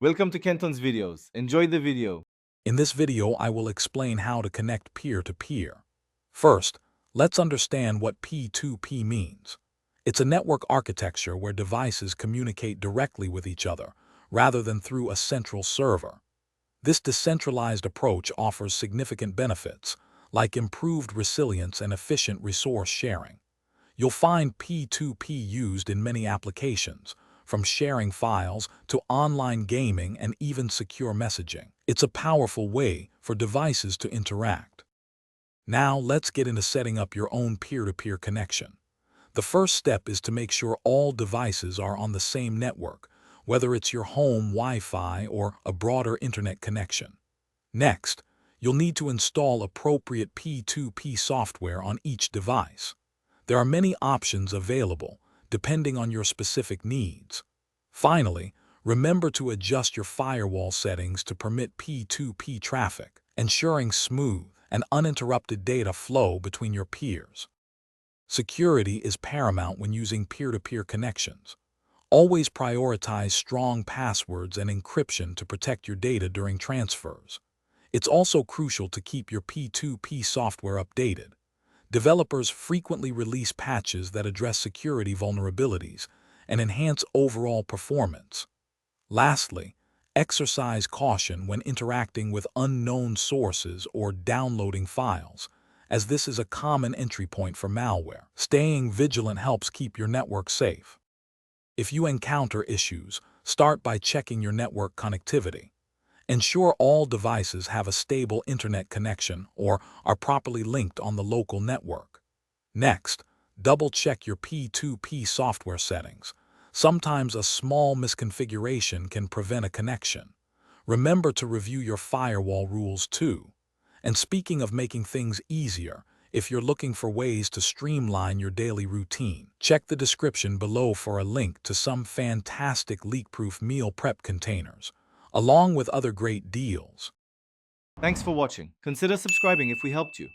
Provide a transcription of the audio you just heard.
Welcome to Kenton's videos. Enjoy the video. In this video, I will explain how to connect peer-to-peer. First, let's understand what P2P means. It's a network architecture where devices communicate directly with each other, rather than through a central server. This decentralized approach offers significant benefits, like improved resilience and efficient resource sharing. You'll find P2P used in many applications, from sharing files to online gaming and even secure messaging. It's a powerful way for devices to interact. Now let's get into setting up your own peer-to-peer connection. The first step is to make sure all devices are on the same network, whether it's your home Wi-Fi or a broader internet connection. Next, you'll need to install appropriate P2P software on each device. There are many options available, depending on your specific needs. Finally, remember to adjust your firewall settings to permit P2P traffic, ensuring smooth and uninterrupted data flow between your peers. Security is paramount when using peer-to-peer connections. Always prioritize strong passwords and encryption to protect your data during transfers. It's also crucial to keep your P2P software updated. Developers frequently release patches that address security vulnerabilities and enhance overall performance. Lastly, exercise caution when interacting with unknown sources or downloading files, as this is a common entry point for malware. Staying vigilant helps keep your network safe. If you encounter issues, start by checking your network connectivity. Ensure all devices have a stable internet connection or are properly linked on the local network. Next, double-check your P2P software settings. Sometimes a small misconfiguration can prevent a connection. Remember to review your firewall rules too. And speaking of making things easier, if you're looking for ways to streamline your daily routine, check the description below for a link to some fantastic leak-proof meal prep containers, along with other great deals. Thanks for watching. Consider subscribing if we helped you.